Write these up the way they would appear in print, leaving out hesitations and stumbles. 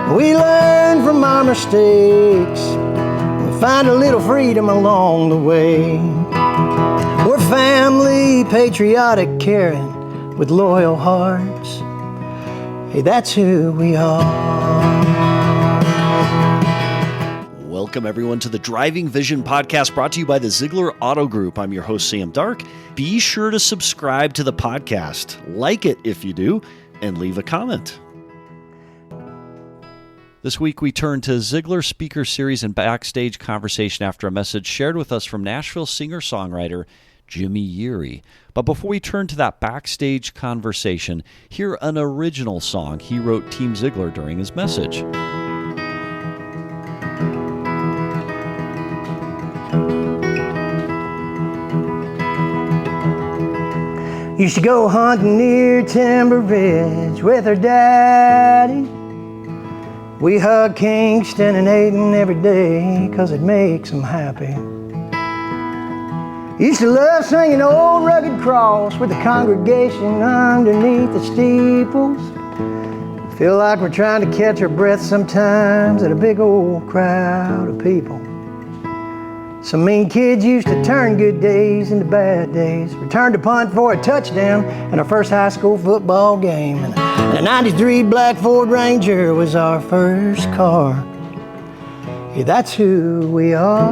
We learn from our mistakes. We find a little freedom along the way. We're family, patriotic, caring, with loyal hearts. Hey, that's who we are. Welcome, everyone, to the Driving Vision podcast brought to you by the Zeigler Auto Group. I'm your host, Sam Dark. Be sure to subscribe to the podcast, like it if you do, and leave a comment. This week, we turn to Zeigler Speaker Series and backstage conversation after a message shared with us from Nashville singer-songwriter Jimmy Yeary. But before we turn to that backstage conversation, hear an original song he wrote Team Zeigler during his message. Used to go hunting near Timber Ridge with her daddy. We hugged Kingston and Aiden every day, 'cause it makes them happy. Used to love singing Old Rugged Cross with the congregation underneath the steeples. Feel like we're trying to catch our breath sometimes at a big old crowd of people. Some mean kids used to turn good days into bad days. Returned to punt for a touchdown in our first high school football game. And a 93 black Ford Ranger was our first car. Yeah, that's who we are.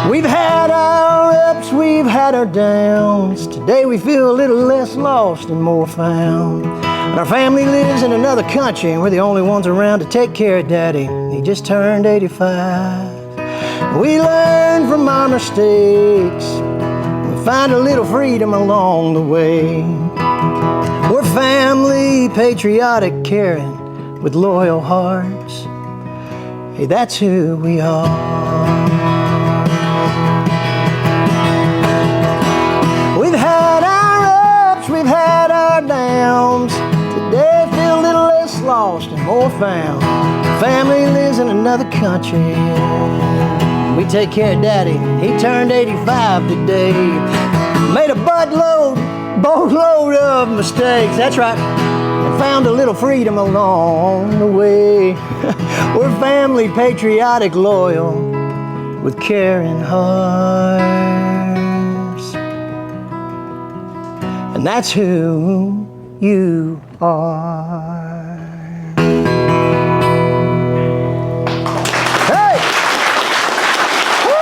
We've had our ups, we've had our downs. Today we feel a little less lost and more found. And our family lives in another country, and we're the only ones around to take care of Daddy. He just turned 85. We learn from our mistakes. We find a little freedom along the way. We're family, patriotic, caring, with loyal hearts. Hey, that's who we are. We've had our ups, we've had our downs. Today I feel a little less lost and more found. Family lives in another country. We take care of Daddy. He turned 85 today. Made a boatload of mistakes. That's right. And found a little freedom along the way. We're family, patriotic, loyal, with caring hearts. And that's who you are. Hey! Woo!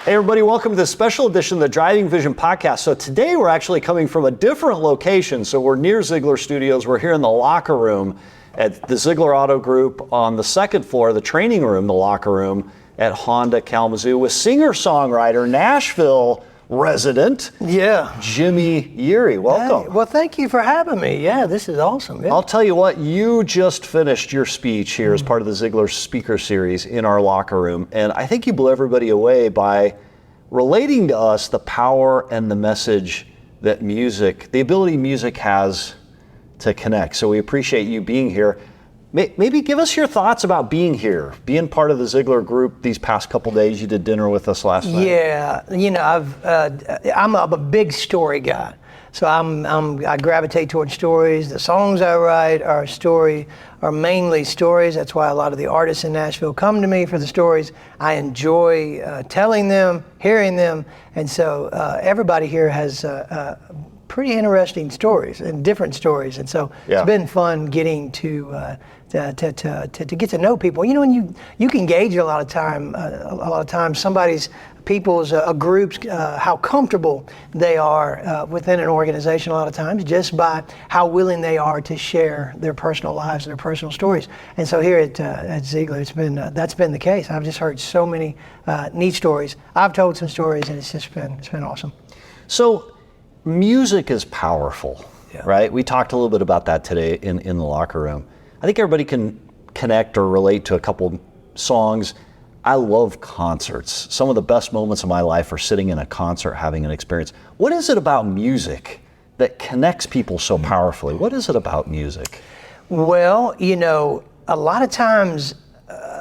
Hey, everybody, welcome to the special edition of the Driving Vision podcast. So today we're actually coming from a different location. So we're near Zeigler Studios. We're here in the locker room at the Zeigler Auto Group on the second floor, the training room, the locker room at Honda Kalamazoo with singer-songwriter, Nashville resident, Jimmy Yeary. Welcome. Hey, well, thank you for having me. Yeah, this is awesome. Yeah. I'll tell you what, you just finished your speech here as part of the Zeigler Speaker Series in our locker room, and I think you blew everybody away by relating to us the power and the message that music, the ability music has to connect. So we appreciate you being here. Maybe give us your thoughts about being here, being part of the Zeigler group these past couple days. You did dinner with us last night. Yeah, you know, I'm a big story guy, so I gravitate towards stories. The songs I write are mainly stories. That's why a lot of the artists in Nashville come to me for the stories. I enjoy telling them, hearing them, and so everybody here has pretty interesting stories and different stories, and so it's been fun getting to get to know people. You know, and you can gauge a lot of times people's groups, how comfortable they are within an organization a lot of times, just by how willing they are to share their personal lives and their personal stories. And so here at Zeigler, that's been the case. I've just heard so many neat stories. I've told some stories, and it's been awesome. So music is powerful, right? We talked a little bit about that today in the locker room. I think everybody can connect or relate to a couple songs. I love concerts. Some of the best moments of my life are sitting in a concert, having an experience. What is it about music that connects people so powerfully? What is it about music? Well, you know, a lot of times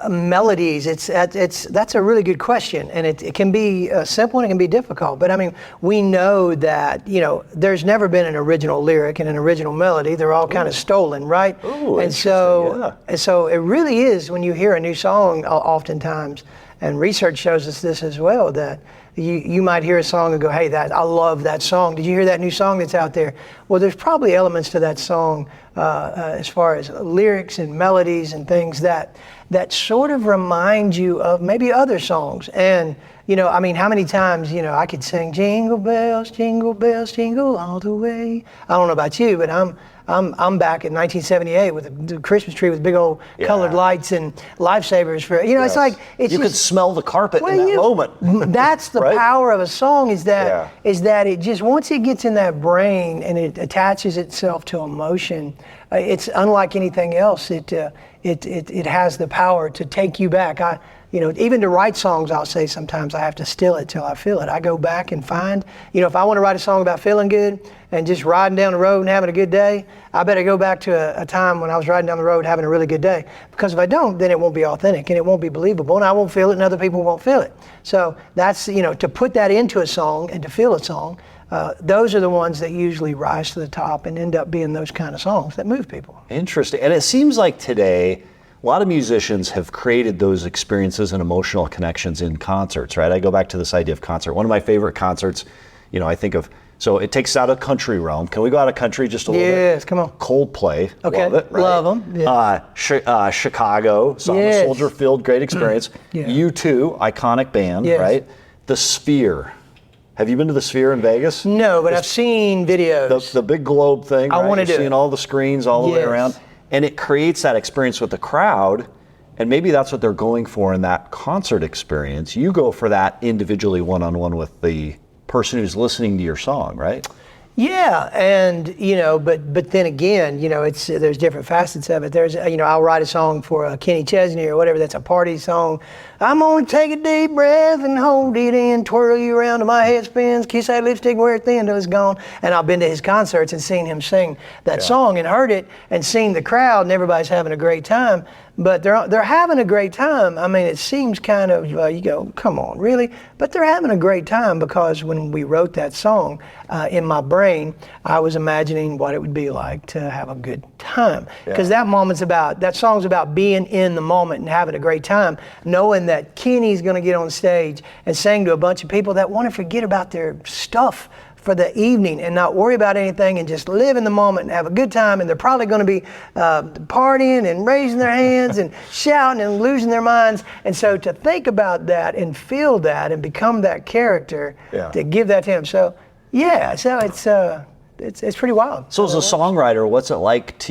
melodies. That's a really good question, and it can be simple and it can be difficult. But I mean, we know that there's never been an original lyric and an original melody. They're all kind of stolen, right? Ooh, and so it really is when you hear a new song, oftentimes, and research shows us this as well, that you might hear a song and go, hey, I love that song. Did you hear that new song that's out there? Well, there's probably elements to that song as far as lyrics and melodies and things that sort of remind you of maybe other songs. And, I mean, how many times, I could sing jingle bells, jingle all the way. I don't know about you, but I'm back in 1978 with the Christmas tree with big old colored lights and lifesavers for, it's like, it's you just, could smell the carpet in that moment. That's the right? power of a song is that it just, once it gets in that brain and it attaches itself to emotion, it's unlike anything else. It has the power to take you back. Even to write songs, I'll say sometimes I have to still it till I feel it. I go back and find, if I want to write a song about feeling good and just riding down the road and having a good day, I better go back to a time when I was riding down the road having a really good day. Because if I don't, then it won't be authentic and it won't be believable and I won't feel it and other people won't feel it. So that's, to put that into a song and to feel a song, those are the ones that usually rise to the top and end up being those kind of songs that move people. Interesting. And it seems like today, a lot of musicians have created those experiences and emotional connections in concerts, right? I go back to this idea of concert. One of my favorite concerts, I think of, so it takes out a country realm. Can we go out of country just a little bit? Yes, come on. Coldplay, okay. Love it, right? Love them. Yeah. Chicago, saw the Soldier Field, great experience. U2, iconic band, right? The Sphere. Have you been to the Sphere in Vegas? No, but I've seen videos. The big globe thing, right? I want to do it. Seeing all the screens all the way around. And it creates that experience with the crowd, and maybe that's what they're going for in that concert experience. You go for that individually one-on-one with the person who's listening to your song, right? Yeah, and but then again, there's different facets of it. There's I'll write a song for Kenny Chesney or whatever. That's a party song. I'm gonna take a deep breath and hold it in, twirl you around till my head spins, kiss that lipstick where it thin till it's gone. And I've been to his concerts and seen him sing that song and heard it and seen the crowd and everybody's having a great time. But they're having a great time. I mean, it seems kind of, you go, come on, really? But they're having a great time because when we wrote that song, in my brain, I was imagining what it would be like to have a good time. Because that song's about being in the moment and having a great time, knowing that Kenny's going to get on stage and sing to a bunch of people that want to forget about their stuff for the evening and not worry about anything and just live in the moment and have a good time. And they're probably going to be partying and raising their hands and shouting and losing their minds. And so to think about that and feel that and become that character, to give that to him. So it's pretty wild. So as a songwriter, what's it like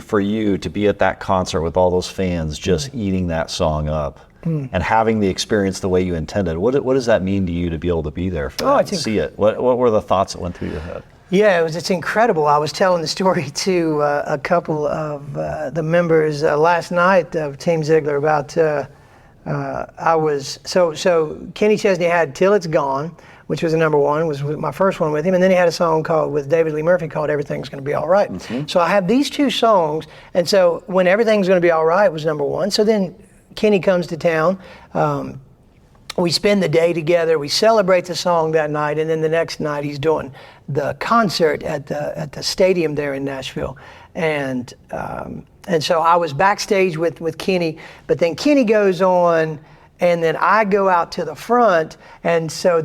for you to be at that concert with all those fans just eating that song up? And having the experience the way you intended, what does that mean to you to be able to be there for that, and see it? What were the thoughts that went through your head? Yeah, it's incredible. I was telling the story to a couple of the members last night of Team Zeigler about so Kenny Chesney had Till It's Gone, which was a number one, was my first one with him, and then he had a song with David Lee Murphy called Everything's Gonna Be All Right. Mm-hmm. So I have these two songs, and so when Everything's Gonna Be All Right was number one, so then Kenny comes to town. We spend the day together. We celebrate the song that night, and then the next night he's doing the concert at the stadium there in Nashville. And so I was backstage with Kenny, but then Kenny goes on, and then I go out to the front, and so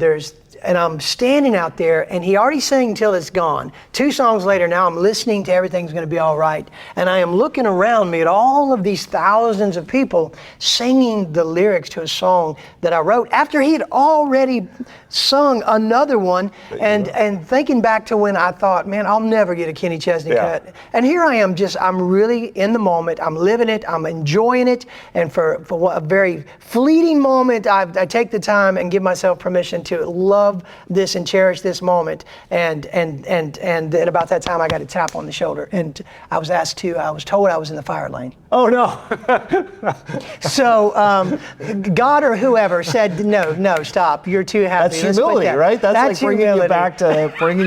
and I'm standing out there, and he already sang Till It's Gone. 2 songs later, now I'm listening to Everything's Gonna Be All Right, and I am looking around me at all of these thousands of people singing the lyrics to a song that I wrote after he had already sung another one, and thinking back to when I thought, man, I'll never get a Kenny Chesney cut. And here I am, I'm really in the moment, I'm living it, I'm enjoying it, and for a very fleeting moment, I take the time and give myself permission to love this and cherish this moment, and then about that time I got a tap on the shoulder, and I was told I was in the fire lane. Oh no. So God or whoever said no, stop, you're too happy. That's humility, right? That's like bringing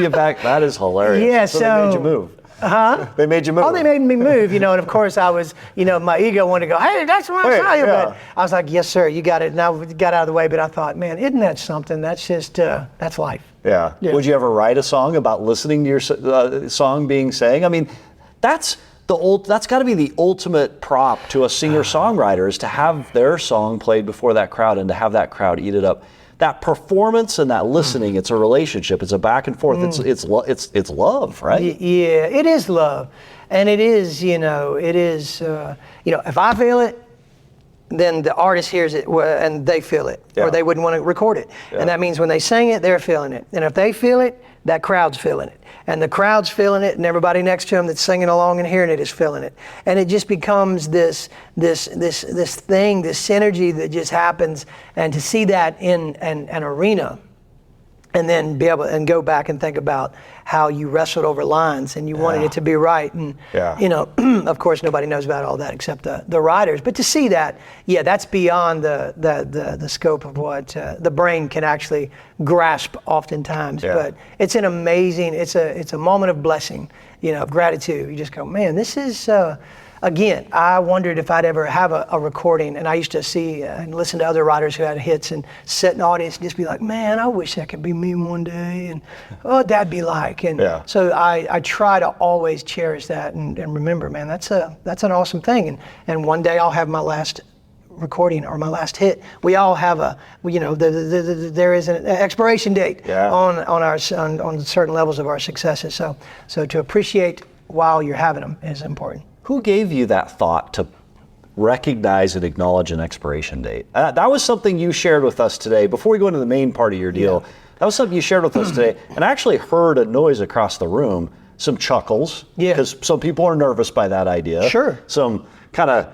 you back. That is hilarious. Yeah, so they made you move. They made you move. Oh, they made me move, and of course I was, my ego wanted to go, hey, that's what I saw you. yeah. But I was like, yes, sir, you got it. And I got out of the way, but I thought, man, isn't that something? That's just, that's life. Yeah. Would you ever write a song about listening to your song being sang? I mean, that's got to be the ultimate prop to a singer-songwriter, is to have their song played before that crowd and to have that crowd eat it up. That performance and that listening, it's a relationship. It's a back and forth. It's love, right? Yeah, it is love. And it is, if I feel it, then the artist hears it and they feel it, or they wouldn't want to record it. Yeah. And that means when they sing it, they're feeling it. And if they feel it, that crowd's feeling it. And the crowd's feeling it, and everybody next to them that's singing along and hearing it is feeling it. And it just becomes this thing, this synergy that just happens. And to see that in an arena, and then be able and go back and think about how you wrestled over lines and you wanted it to be right. And, of course, nobody knows about all that except the writers. But to see that, that's beyond the scope of what the brain can actually grasp oftentimes. Yeah. But it's an amazing, it's a moment of blessing, of gratitude. You just go, man, this is... Again, I wondered if I'd ever have a recording, and I used to see and listen to other writers who had hits and sit in the audience and just be like, man, I wish that could be me one day, and what that'd be like. And so I try to always cherish that and remember, man, that's an awesome thing. And one day I'll have my last recording or my last hit. We all have there is an expiration date on certain levels of our successes. So to appreciate while you're having them is important. Who gave you that thought to recognize and acknowledge an expiration date? That was something you shared with us today. Before we go into the main part of your deal, that was something you shared with us today. And I actually heard a noise across the room, some chuckles, because some people are nervous by that idea. Sure. Some kind of,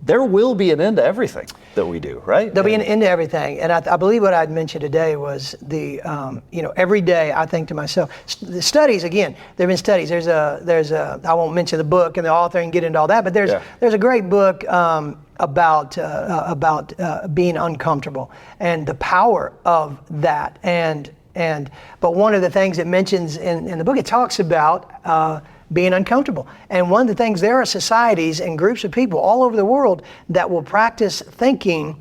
there will be an end to everything that we do, right? There'll be an end to everything. And I believe what I'd mentioned today was every day I think to myself, the studies, again, there have been studies. There's a, I won't mention the book and the author and get into all that, but there's a great book about being uncomfortable and the power of that. But one of the things it mentions in the book, it talks about being uncomfortable. And one of the things, there are societies and groups of people all over the world that will practice thinking,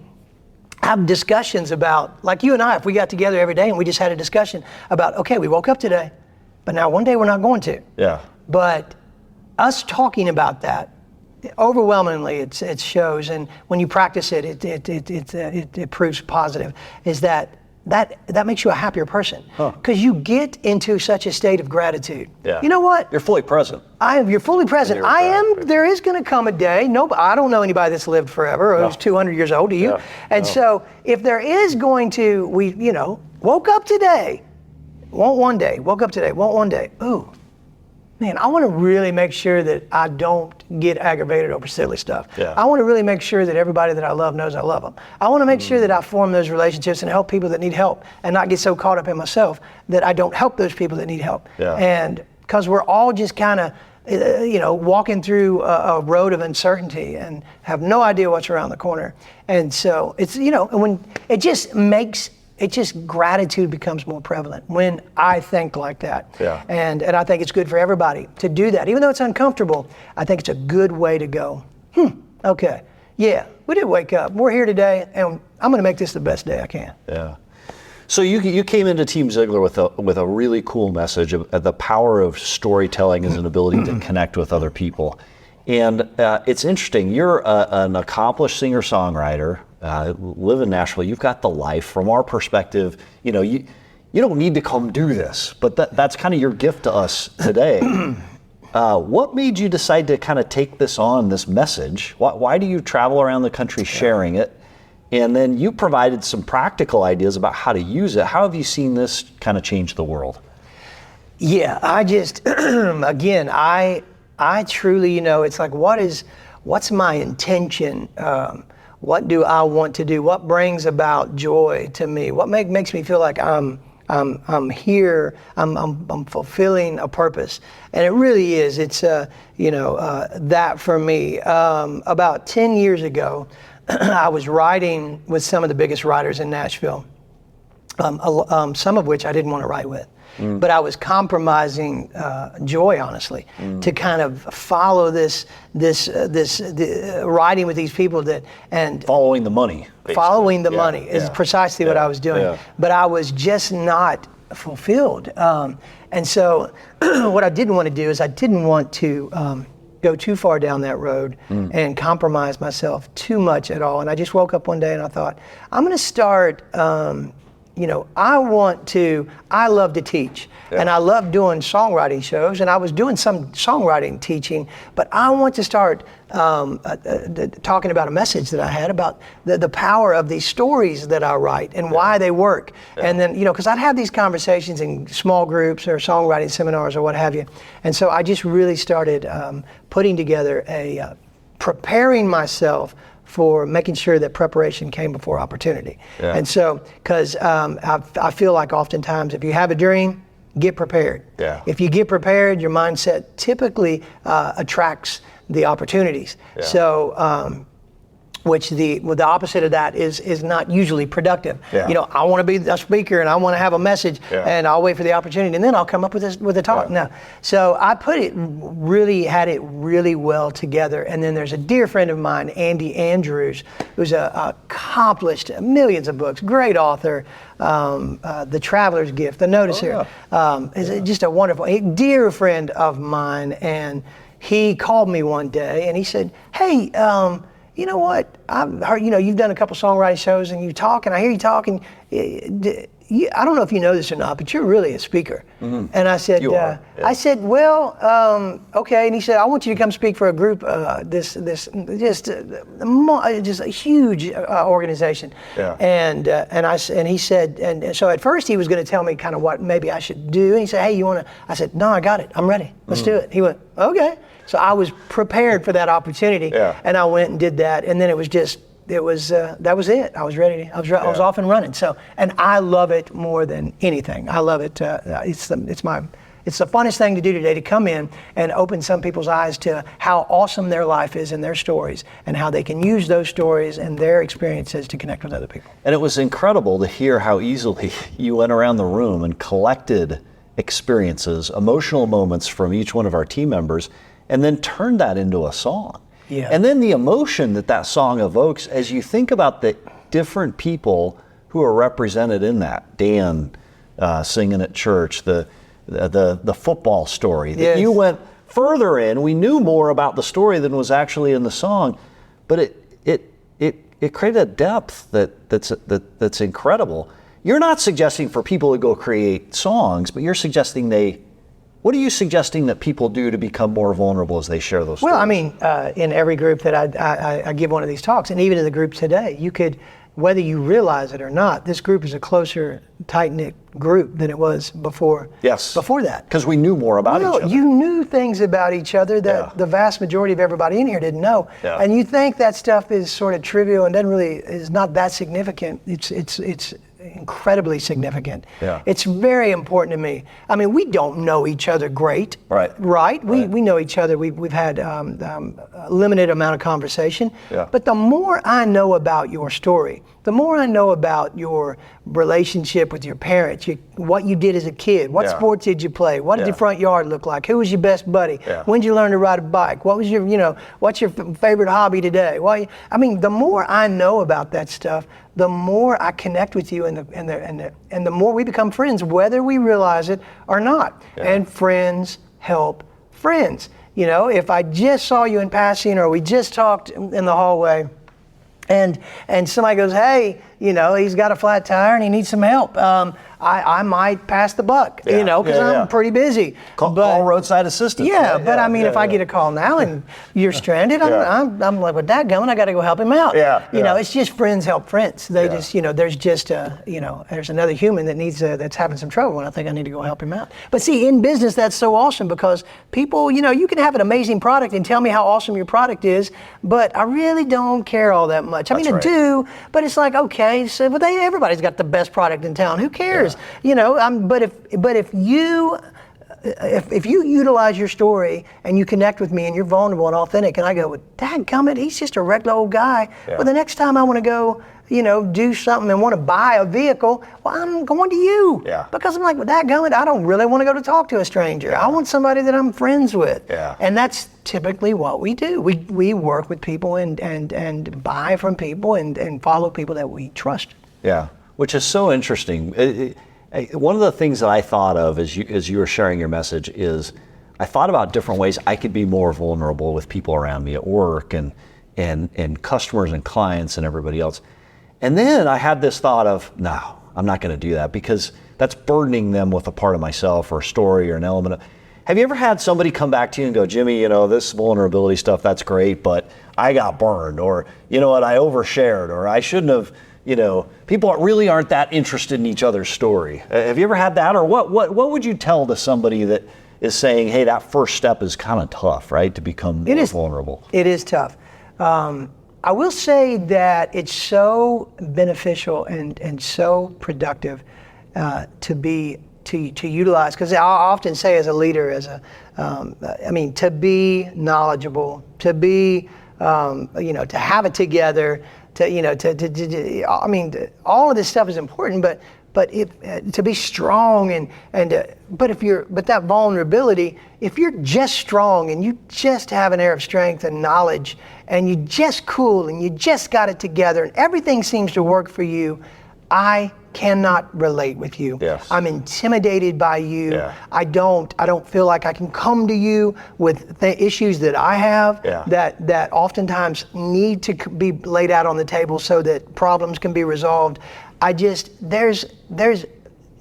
have discussions about, like you and I, if we got together every day and we just had a discussion about, okay, we woke up today, but now one day we're not going to. Yeah. But us talking about that, overwhelmingly it shows, and when you practice it, it proves positive, is that makes you a happier person, because you get into such a state of gratitude. Yeah. You know what? You're fully present. You're fully present. There is going to come a day. I don't know anybody that's lived forever or who's 200 years old. Do you? Yeah. And so if there is going to, woke up today, won't one day, woke up today, won't one day. Ooh, man, I want to really make sure that I don't get aggravated over silly stuff. Yeah. I want to really make sure that everybody that I love knows I love them. I want to make sure that I form those relationships and help people that need help, and not get so caught up in myself that I don't help those people that need help. Yeah. And because we're all just kind of, walking through a road of uncertainty and have no idea what's around the corner. And so it's, when it just gratitude becomes more prevalent when I think like that. Yeah. And I think it's good for everybody to do that. Even though it's uncomfortable, I think it's a good way to go, okay, yeah, we did wake up. We're here today, and I'm going to make this the best day I can. Yeah. So you came into Team Zeigler with a really cool message of the power of storytelling as an ability to connect with other people. And it's interesting, you're an accomplished singer-songwriter, live in Nashville, you've got the life. From our perspective, you don't need to come do this, but that's kind of your gift to us today. What made you decide to kind of take this on, this message? Why do you travel around the country sharing it? And then you provided some practical ideas about how to use it. How have you seen this kind of change the world? Yeah, I just, again, I truly, it's like, what's my intention? What do I want to do? What brings about joy to me? What makes me feel like I'm here, I'm fulfilling a purpose. And it really is, it's, that for me. About 10 years ago, I was writing with some of the biggest writers in Nashville. some of which I didn't want to write with. But I was compromising joy, honestly, to kind of follow this writing with these people and following the money. Basically. Following the money is precisely what I was doing. Yeah. But I was just not fulfilled. And so what I didn't want to do is I didn't want to go too far down that road and compromise myself too much at all. And I just woke up one day and I thought, I'm going to start, I love to teach. Yeah. And I love doing songwriting shows, and I was doing some songwriting teaching, but I want to start talking about a message that I had about the power of these stories that I write and why they work. Yeah. And then, because I'd have these conversations in small groups or songwriting seminars or what have you. And so I just really started putting together preparing myself for making sure that preparation came before opportunity. Yeah. And so, because I feel like oftentimes if you have a dream, get prepared. Yeah. If you get prepared, your mindset typically attracts the opportunities. Yeah. So, which the opposite of that is not usually productive. Yeah. I want to be a speaker and I want to have a message, and I'll wait for the opportunity and then I'll come up with a talk. Yeah. No. So I had it really well together. And then there's a dear friend of mine, Andy Andrews, who's accomplished millions of books, great author, The Traveler's Gift, The Noticer, is just a wonderful, dear friend of mine. And he called me one day and he said, hey, you know what? I've heard, you've done a couple songwriting shows and you talk, and I hear you talking. I don't know if you know this or not, but you're really a speaker. Mm-hmm. And I said, I said, well, okay. And he said, I want you to come speak for a group, just a huge organization. Yeah. And he said, and so at first he was going to tell me kind of what maybe I should do. And he said, hey, you want to? I said, no, I got it. I'm ready. Let's do it. He went, okay. So I was prepared for that opportunity, and I went and did that, and then that was it. I was ready. I was off and running. So, and I love it more than anything. I love it. It's the funnest thing to do today, to come in and open some people's eyes to how awesome their life is and their stories, and how they can use those stories and their experiences to connect with other people. And it was incredible to hear how easily you went around the room and collected experiences, emotional moments from each one of our team members, and then turn that into a song. Yeah. And then the emotion that song evokes, as you think about the different people who are represented in that. Dan singing at church, the football story. Yes. That you went further in. We knew more about the story than was actually in the song, but it created a depth that's incredible. You're not suggesting for people to go create songs, but you're suggesting what are you suggesting that people do to become more vulnerable as they share those stories? Well, I mean, in every group that I give one of these talks, and even in the group today, you could, whether you realize it or not, this group is a closer, tight-knit group than it was before. Yes. Before that. Because we knew more about each other. You knew things about each other that the vast majority of everybody in here didn't know. Yeah. And you think that stuff is sort of trivial and is not that significant. It's incredibly significant. Yeah. It's very important to me. I mean, we don't know each other great. Right? We know each other. We've had a limited amount of conversation. Yeah. But the more I know about your story, the more I know about your relationship with your parents, what you did as a kid, what sports did you play, what did your front yard look like, who was your best buddy, when did you learn to ride a bike, what was what's your favorite hobby today? Well, I mean, the more I know about that stuff, the more I connect with you, and the more we become friends, whether we realize it or not. Yeah. And friends help friends. If I just saw you in passing, or we just talked in the hallway, and somebody goes, hey, he's got a flat tire and he needs some help. I might pass the buck, because I'm pretty busy. Call roadside assistance. Yeah, but I mean, if I get a call now and you're stranded, I'm like, well, dadgummit, I got to go help him out. It's just friends help friends. They just, there's just, there's another human that needs, that's having some trouble, and I think I need to go help him out. But see, in business, that's so awesome, because people, you can have an amazing product and tell me how awesome your product is, but I really don't care all that much. I mean, I do, but it's like, okay, so everybody's got the best product in town. Who cares? But if you utilize your story and you connect with me and you're vulnerable and authentic, and I go, well, dadgummit, he's just a regular old guy. Yeah. Well, the next time I want to go, do something and want to buy a vehicle, well, I'm going to you. Yeah. Because I'm like, with that going, I don't really want to go to talk to a stranger. I want somebody that I'm friends with. Yeah. And that's typically what we do. We work with people and buy from people and follow people that we trust. Yeah, which is so interesting. One of the things that I thought of as you were sharing your message is I thought about different ways I could be more vulnerable with people around me at work and customers and clients and everybody else. And then I had this thought of, no, I'm not going to do that because that's burdening them with a part of myself or a story or an element of. Have you ever had somebody come back to you and go, Jimmy, this vulnerability stuff, that's great, but I got burned, or you know what, I overshared, or I shouldn't have, people really aren't that interested in each other's story. Have you ever had that? Or what would you tell to somebody that is saying, hey, that first step is kind of tough, right, to become more vulnerable? It is tough. I will say that it's so beneficial and so productive to utilize, because I often say as a leader, to be knowledgeable, to be, to have it together, all of this stuff is important, but to be strong but that vulnerability, if you're just strong and you just have an air of strength and knowledge and you just cool and you just got it together and everything seems to work for you, I cannot relate with you. Yes. I'm intimidated by you. Yeah. I don't feel like I can come to you with the issues that I have that oftentimes need to be laid out on the table so that problems can be resolved. There's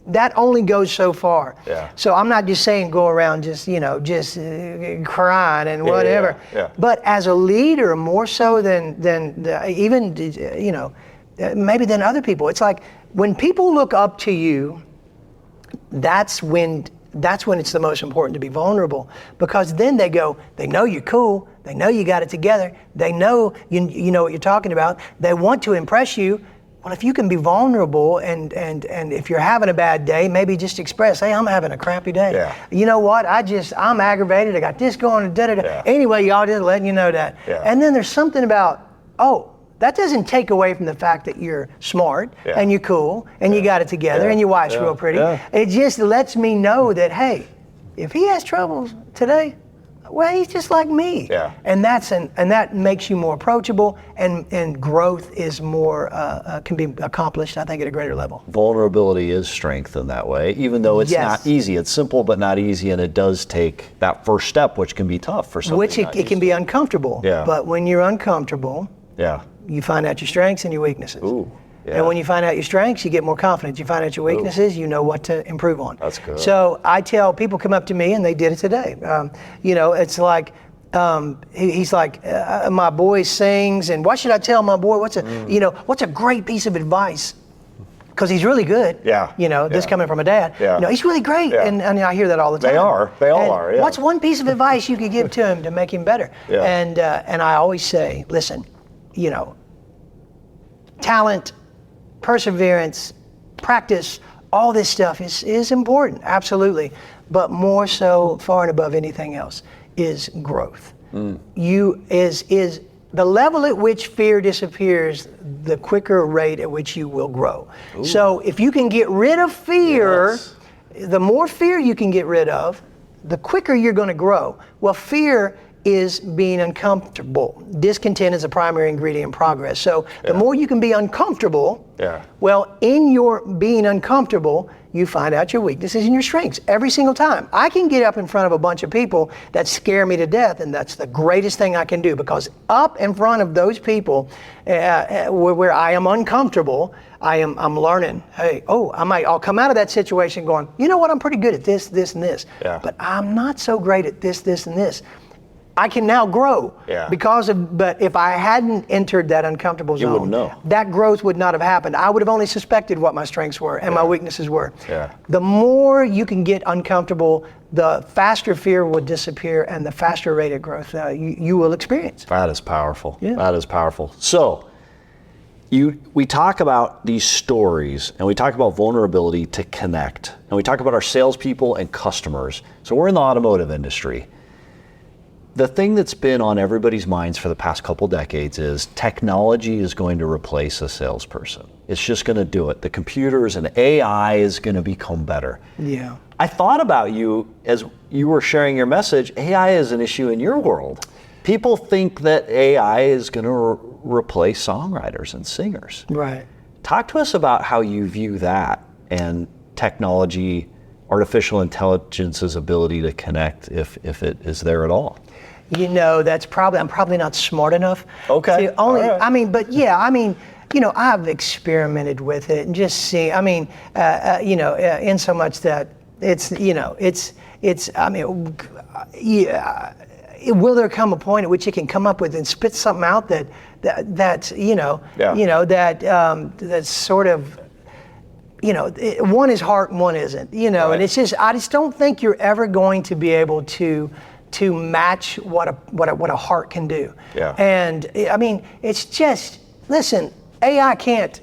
that only goes so far. Yeah. So I'm not just saying go around just crying and whatever. Yeah. But as a leader, more so than even maybe than other people, it's like when people look up to you, that's when it's the most important to be vulnerable, because then they know you're cool, they know you got it together, they know you know what you're talking about, they want to impress you. Well, if you can be vulnerable and if you're having a bad day, maybe just express, hey, I'm having a crappy day. Yeah. You know what? I'm aggravated. I got this going. Yeah. Anyway, y'all just letting you know that. Yeah. And then there's something about, that doesn't take away from the fact that you're smart and you're cool and you got it together and your wife's real pretty. Yeah. It just lets me know that, hey, if he has troubles today, well, he's just like me. Yeah. And that makes you more approachable, and growth is more can be accomplished, I think, at a greater level. Vulnerability is strength in that way, even though it's not easy. It's simple but not easy, and it does take that first step, which can be tough for somebody. Which it can be uncomfortable. Yeah. But when you're uncomfortable, you find out your strengths and your weaknesses. Ooh. Yeah. And when you find out your strengths, you get more confidence. You find out your weaknesses, you know what to improve on. That's good. So I tell people, come up to me, and they did it today. It's like, he's like, my boy sings, and what should I tell my boy? What's a great piece of advice? Because he's really good. Yeah. This coming from a dad. Yeah. He's really great. Yeah. And I hear that all the time. They all are. Yeah. What's one piece of advice you could give to him to make him better? Yeah. And I always say, listen, talent, perseverance, practice, all this stuff is important, absolutely. But more so, far and above anything else, is growth. Is the level at which fear disappears, the quicker rate at which you will grow. Ooh. So if you can get rid of fear, the more fear you can get rid of, the quicker you're going to grow. Well, fear is being uncomfortable. Discontent is a primary ingredient in progress. So the more you can be uncomfortable, well, in your being uncomfortable, you find out your weaknesses and your strengths every single time. I can get up in front of a bunch of people that scare me to death, and that's the greatest thing I can do, because up in front of those people where I am uncomfortable, I'm learning, hey, I'll come out of that situation going, you know what, I'm pretty good at this, this, and this, but I'm not so great at this, this, and this. I can now grow but if I hadn't entered that uncomfortable zone, you wouldn't know. That growth would not have happened. I would have only suspected what my strengths were and my weaknesses were. Yeah. The more you can get uncomfortable, the faster fear will disappear and the faster rate of growth you will experience. That is powerful. Yeah. That is powerful. So we talk about these stories, and we talk about vulnerability to connect, and we talk about our salespeople and customers. So we're in the automotive industry. the thing that's been on everybody's minds for the past couple decades is technology is going to replace a salesperson. It's just going to do it. The computers and AI is going to become better. Yeah. I thought about you as you were sharing your message. AI is an issue in your world. People think that AI is going to replace songwriters and singers. Right. Talk to us about how you view that and technology, artificial intelligence's ability to connect, if it is there at all. You know, I'm probably not smart enough. Okay. To only, All right. I mean, but yeah, I mean, you know, I've experimented with it and just see, I mean, you know, in so much that it's, you know, I mean, yeah, will there come a point at which it can come up with and spit something out that's, you know, Yeah. you know, that's sort of, you know, one is heart and one isn't, you know, Right. and it's just, I just don't think you're ever going to be able to match what a heart can do. Yeah. And I mean, it's just, listen, AI can't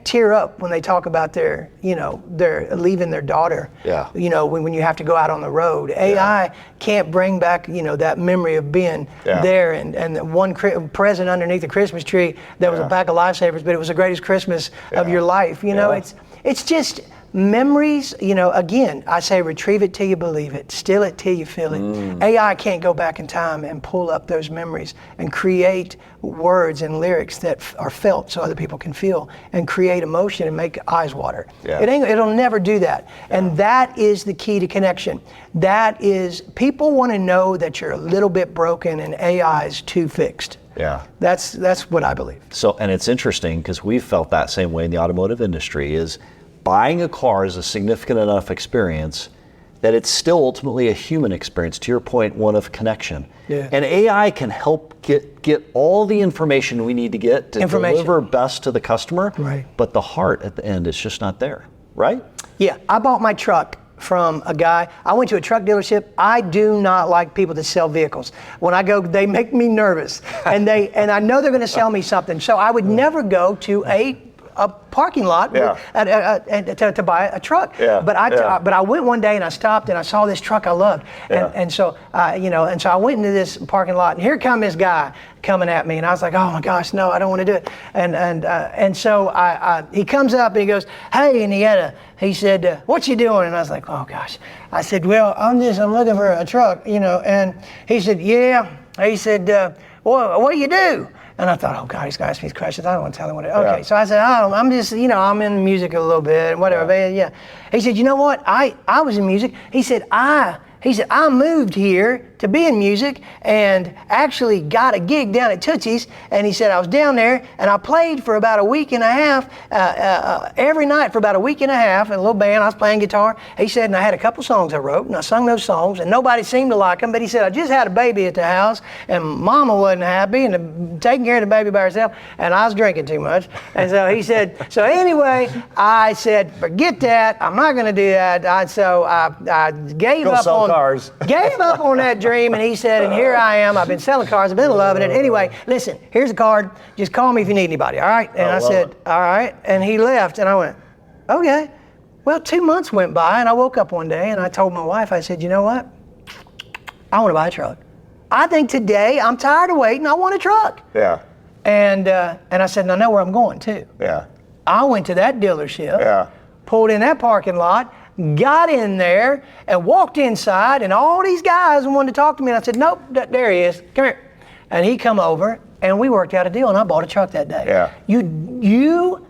tear up when they talk about their leaving their daughter. Yeah. You know, when you have to go out on the road. AI can't bring back, you know, that memory of being there and the one present underneath the Christmas tree that was a pack of lifesavers, but it was the greatest Christmas of your life. You know, it's just memories, you know, again, I say retrieve it till you believe it, steal it till you feel it. AI can't go back in time and pull up those memories and create words and lyrics that are felt so other people can feel and create emotion and make eyes water. Yeah. It'll never do that. And that is the key to connection. That is, people want to know that you're a little bit broken and AI is too fixed. Yeah. That's what I believe. So, and it's interesting because we've felt that same way in the automotive industry is buying a car is a significant enough experience that it's still ultimately a human experience, to your point, one of connection. Yeah. And AI can help get all the information we need to get to deliver best to the customer, Right. but the heart at the end is just not there, right? Yeah, I bought my truck from a guy. I went to a truck dealership. I do not like people that sell vehicles. When I go, they make me nervous, and I know they're going to sell me something. So I would never go to a parking lot to buy a truck. Yeah. But I went one day and I stopped and I saw this truck I loved, and so I went into this parking lot and here come this guy coming at me and I was like, oh my gosh, no, I don't want to do it. And so he comes up and he goes, hey, and he said, what you doing? And I was like, oh gosh. I said, well, I'm looking for a truck, you know. And he said, yeah. He said, well, what do you do? And I thought, oh God, he's gonna ask me these questions. I don't want to tell him what. Okay, so I said, I'm just, you know, I'm in music a little bit, whatever. But yeah. He said, you know what? I was in music. He said, I moved here to be in music and actually got a gig down at Tootsie's. And he said, I was down there and I played for about a week and a half, every night for about a week and a half in a little band. I was playing guitar. He said, and I had a couple songs I wrote and I sung those songs and nobody seemed to like them. But he said, I just had a baby at the house and mama wasn't happy and taking care of the baby by herself and I was drinking too much. And so he said, so anyway, I said, forget that. I'm not going to do that. So I gave up on that dream, and he said, and here I am. I've been selling cars. I've been loving it. Anyway, listen, here's a card. Just call me if you need anybody, all right? And I said, all right. And he left, and I went, okay. Well, 2 months went by, and I woke up one day, and I told my wife, I said, you know what? I want to buy a truck. I think today I'm tired of waiting. I want a truck. Yeah. And I said, and I know where I'm going, too. Yeah. I went to that dealership. Yeah. Pulled in that parking lot, got in there and walked inside and all these guys wanted to talk to me and I said, nope, there he is, come here. And he come over and we worked out a deal and I bought a truck that day. Yeah. You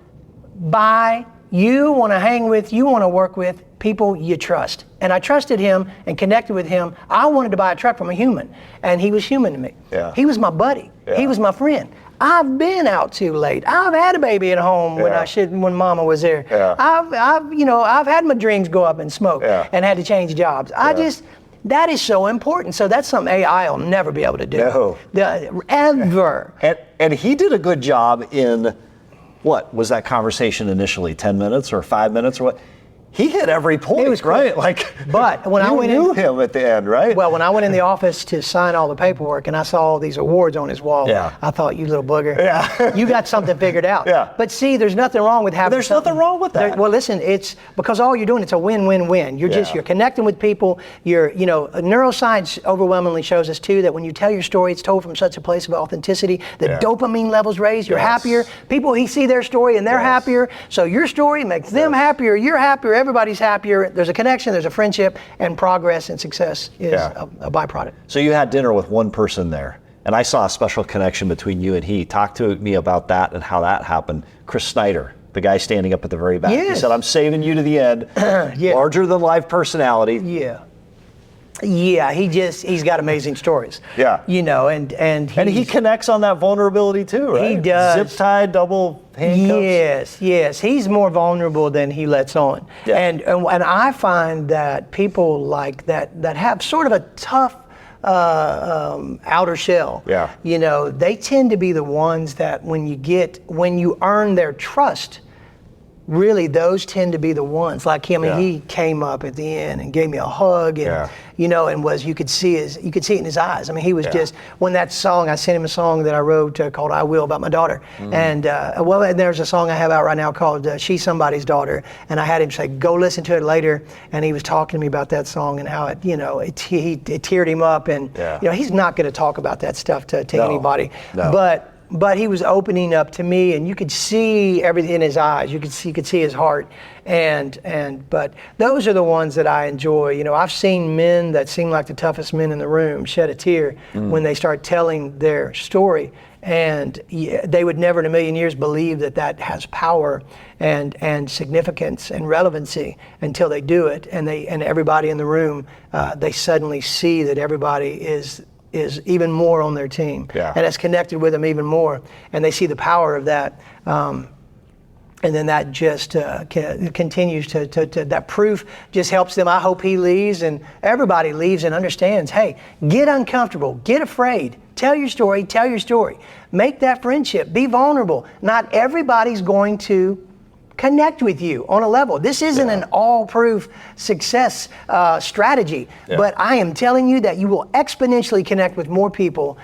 want to hang with, you want to work with people you trust. And I trusted him and connected with him. I wanted to buy a truck from a human and he was human to me. Yeah. He was my buddy. Yeah. He was my friend. I've been out too late. I've had a baby at home when mama was there. Yeah. I've had my dreams go up in smoke and had to change jobs. That is so important. So that's something AI will never be able to do. No. Ever. And he did a good job in, what was that conversation initially, 10 minutes or 5 minutes or what? he hit every point, It was cool. right? Like, but when I went knew him at the end, right? Well, when I went in the office to sign all the paperwork and I saw all these awards on his wall, I thought, you little booger, you got something figured out. Yeah. But see, there's nothing wrong with having There's nothing wrong with that. Well, listen, it's because all you're doing, it's a win-win-win. You're you're connecting with people. Neuroscience overwhelmingly shows us too that when you tell your story, it's told from such a place of authenticity. The dopamine levels raise. You're happier. People, see their story and they're happier. So your story makes them happier. You're happier. Everybody's happier. There's a connection. There's a friendship, and progress and success is a byproduct. So you had dinner with one person there, and I saw a special connection between you and he. Talk to me about that and how that happened. Chris Snyder, the guy standing up at the very back. Yes. He said, "I'm saving you to the end." Larger than life personality. Yeah, he's got amazing stories. Yeah. And he connects on that vulnerability too, right? He does. Zip tie, double handcuffs. Yes. He's more vulnerable than he lets on. Yeah. And I find that people like that have sort of a tough outer shell. Yeah. They tend to be the ones that when you earn their trust, really those tend to be the ones. Like him, and he came up at the end and gave me a hug, and and you could see it in his eyes. I mean, he was just, when that song, I sent him a song that I wrote called "I Will" about my daughter, and there's a song I have out right now called "She's Somebody's Daughter," and I had him say, "Go listen to it later," and he was talking to me about that song and how it teared him up, and he's not going to talk about that stuff to anybody, but he was opening up to me, and you could see everything in his eyes. You could see his heart, but those are the ones that I enjoy. I've seen men that seem like the toughest men in the room shed a tear when they start telling their story, and they would never in a million years believe that has power and significance and relevancy until they do it, and everybody in the room they suddenly see that everybody is even more on their team, and has connected with them even more, and they see the power of that, and then that just continues to that proof just helps them. I hope he leaves, and everybody leaves and understands, hey, get uncomfortable, get afraid, tell your story, make that friendship, be vulnerable. Not everybody's going to connect with you on a level. This isn't an all-proof success strategy, but I am telling you that you will exponentially connect with more people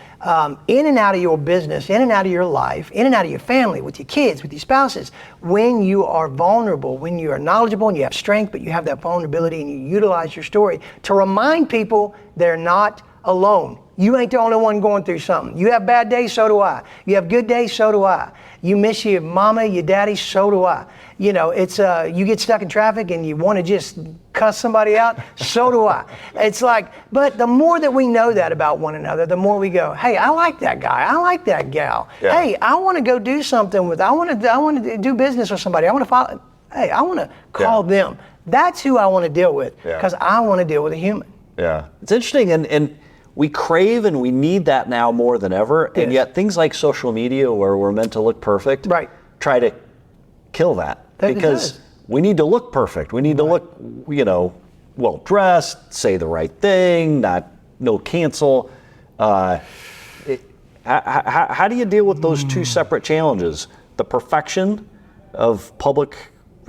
in and out of your business, in and out of your life, in and out of your family, with your kids, with your spouses, when you are vulnerable, when you are knowledgeable and you have strength, but you have that vulnerability and you utilize your story to remind people they're not alone. You ain't the only one going through something. You have bad days, so do I. You have good days, so do I. You miss your mama, your daddy, so do I. It's you get stuck in traffic and you want to just cuss somebody out, so do I. It's like, but the more that we know that about one another, the more we go, hey, I like that guy, I like that gal. Yeah. Hey, I want to go do something with, I want to do business with somebody. I want to follow. Hey, I want to call them. That's who I want to deal with, because I want to deal with a human. Yeah, it's interesting, and we crave and we need that now more than ever, and yet things like social media, where we're meant to look perfect, try to kill that, because we need to look perfect. We need to look, well dressed, say the right thing, no cancel. How do you deal with those two separate challenges? The perfection of public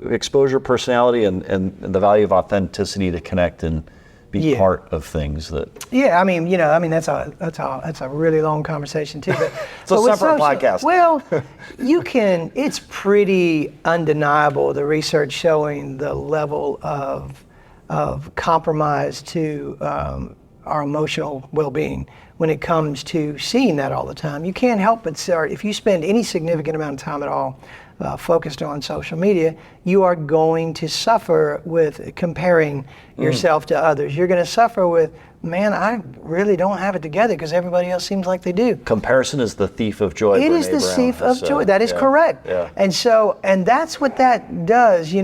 exposure, personality, and the value of authenticity to connect and be part of things that. Yeah, that's a really long conversation too. But it's a separate podcast. Well, it's pretty undeniable, the research showing the level of compromise to our emotional well-being when it comes to seeing that all the time. You can't help but start, if you spend any significant amount of time at all focused on social media, you are going to suffer with comparing yourself to others. You're going to suffer with, man, I really don't have it together because everybody else seems like they do. Comparison is the thief of joy. It is the thief of joy. That is correct. Yeah. And that's what that does.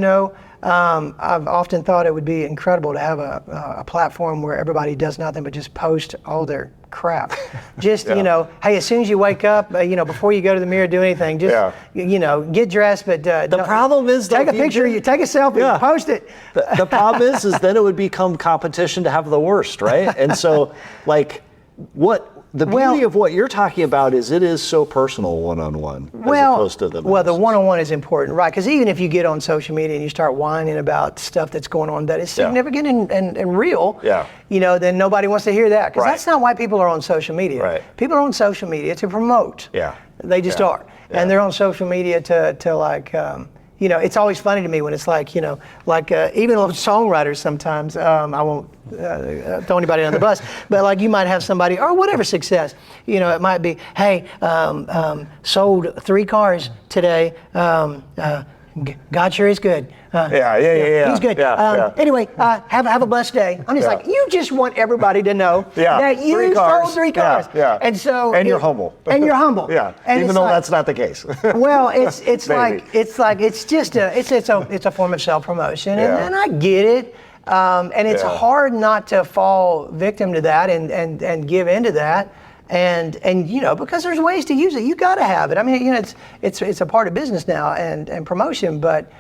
I've often thought it would be incredible to have a platform where everybody does nothing but just post all their crap. Just, hey, as soon as you wake up, before you go to the mirror, do anything, just, get dressed, but the problem is, take a picture, you take a selfie, post it. The problem is then it would become competition to have the worst, right? And so, like, what the beauty of what you're talking about is it is so personal one-on-one as opposed to the the one-on-one is important, right? Because even if you get on social media and you start whining about stuff that's going on that is significant and real, then nobody wants to hear that. Because that's not why people are on social media. Right. People are on social media to promote. Yeah. They just are. Yeah. And they're on social media to like, it's always funny to me when it's like, even songwriters sometimes, I won't throw anybody on the bus, but like you might have somebody, or whatever success, it might be, hey, sold 3 cars today, God sure is good. He's good. Anyway, have a blessed day. I'm just like, you just want everybody to know that you sold 3 cars. And so you're humble. And you're humble. And even though that's not the case. Well, it's a form of self-promotion, and I get it. And it's hard not to fall victim to that and give into that. And because there's ways to use it, you got to have it. I mean, it's a part of business now and promotion, but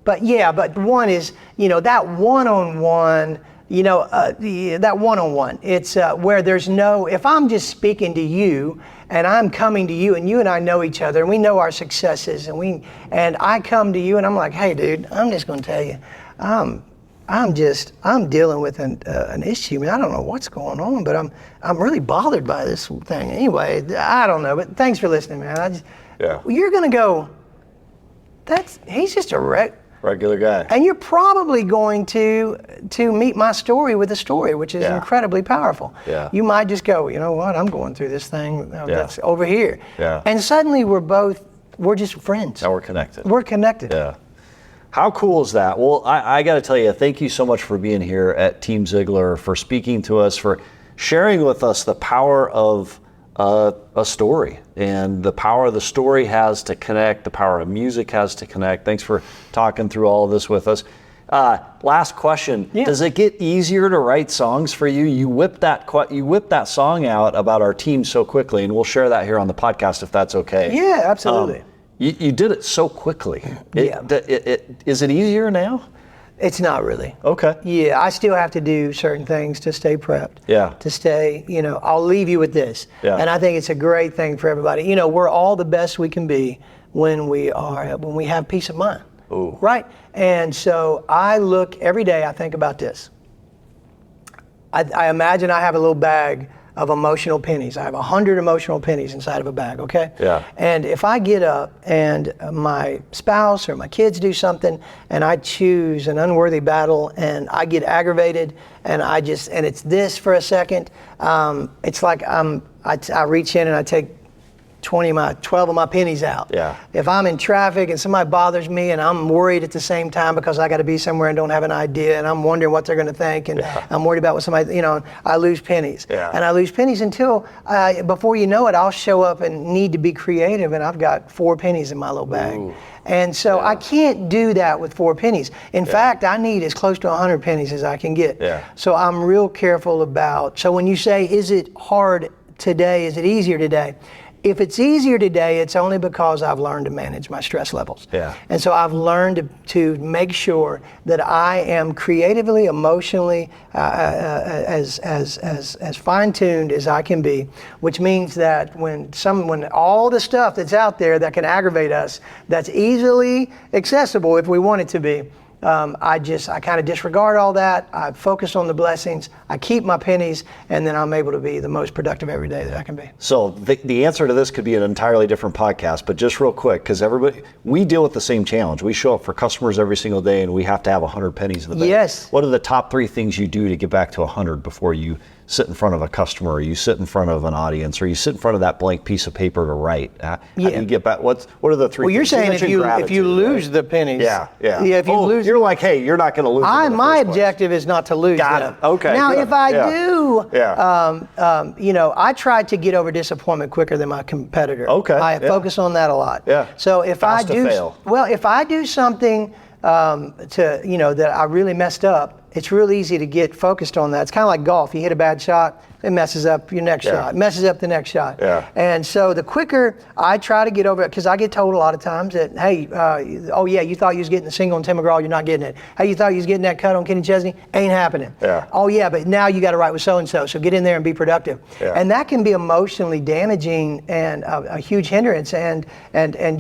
one is, that one-on-one, that one-on-one, it's where there's no, if I'm just speaking to you and I'm coming to you and you and I know each other and we know our successes and I come to you and I'm like, hey dude, I'm just going to tell you, I'm dealing with an issue. I don't know what's going on, but I'm really bothered by this thing. Anyway, I don't know, but thanks for listening, man. You're gonna go, he's just a regular guy. And you're probably going to meet my story with a story, which is incredibly powerful. Yeah. You might just go, you know what, I'm going through this thing that's over here. Yeah. And suddenly we're just friends. Now we're connected. We're connected. Yeah. How cool is that? Well, I got to tell you, thank you so much for being here at Team Zeigler, for speaking to us, for sharing with us the power of a story and the power the story has to connect, the power of music has to connect. Thanks for talking through all of this with us. Last question. Does it get easier to write songs for you? You whip that song out about our team so quickly, and we'll share that here on the podcast if that's okay. Yeah, absolutely. You did it so quickly. Is it easier now? It's not really. Okay. Yeah, I still have to do certain things to stay prepped. Yeah. To stay, I'll leave you with this. Yeah. And I think it's a great thing for everybody. We're all the best we can be when we have peace of mind. Ooh. Right? And so I look every day, I think about this. I imagine I have a little bag of emotional pennies. I have 100 emotional pennies inside of a bag, okay? Yeah. And if I get up and my spouse or my kids do something and I choose an unworthy battle and I get aggravated and it's this for a second, it's like I reach in and I take 12 of my pennies out. Yeah. If I'm in traffic and somebody bothers me and I'm worried at the same time because I got to be somewhere and don't have an idea and I'm wondering what they're going to think and I'm worried about what somebody, I lose pennies. Yeah. And I lose pennies until before you know it, I'll show up and need to be creative and I've got 4 pennies in my little bag. Ooh. And so I can't do that with 4 pennies. In fact, I need as close to 100 pennies as I can get. Yeah. So I'm real careful so when you say, is it hard today? Is it easier today? If it's easier today, it's only because I've learned to manage my stress levels. Yeah. And so I've learned to make sure that I am creatively, emotionally, as fine-tuned as I can be, which means that when all the stuff that's out there that can aggravate us, that's easily accessible if we want it to be, I kind of disregard all that. I focus on the blessings. I keep my pennies, and then I'm able to be the most productive every day that I can be. So the answer to this could be an entirely different podcast, but just real quick, because we deal with the same challenge. We show up for customers every single day, and we have to have 100 pennies in the bank. Yes. What are the top 3 things you do to get back to 100 before you sit in front of a customer, or you sit in front of an audience, or you sit in front of that blank piece of paper to write? How do you get back? What are the 3 Well, you're things? saying if you lose the pennies. Yeah. If you lose, you're like, hey, you're not going to lose them. My objective is not to lose Got them. it. Okay. Now, good. if I do, Yeah. I try to get over disappointment quicker than my competitor. Okay. I focus on that a lot. Yeah. So if Fast to fail. if I do something that I really messed up, it's real easy to get focused on that. It's kind of like golf. You hit a bad shot, it messes up your next shot, messes up the next shot. Yeah. And so the quicker I try to get over it, because I get told a lot of times that, hey, oh yeah, you thought you was getting the single on Tim McGraw, you're not getting it. Hey, you thought you was getting that cut on Kenny Chesney, ain't happening. Yeah. Oh yeah, but now you got to write with so-and-so, so get in there and be productive. Yeah. And that can be emotionally damaging and a huge hindrance, and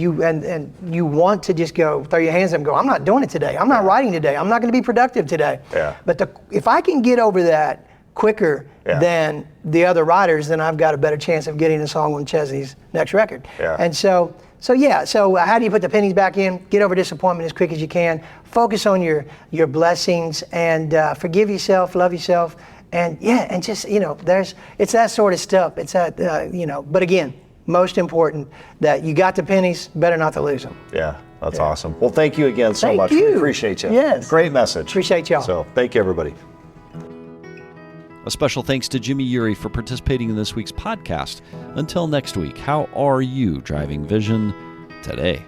you want to just go, throw your hands up and go, I'm not doing it today. I'm not writing today. I'm not going to be productive today. Yeah. But if I can get over that quicker than the other writers, then I've got a better chance of getting a song on Chesney's next record. Yeah. And so how do you put the pennies back in? Get over disappointment as quick as you can. Focus on your blessings, and forgive yourself, love yourself, and just, it's that sort of stuff. It's that, but again, most important that you got the pennies, better not to lose them. Yeah, that's awesome. Well, thank you again so much. You. We appreciate you. Yes. Great message. Appreciate y'all. So thank you, everybody. A special thanks to Jimmy Yeary for participating in this week's podcast. Until next week, how are you driving vision today?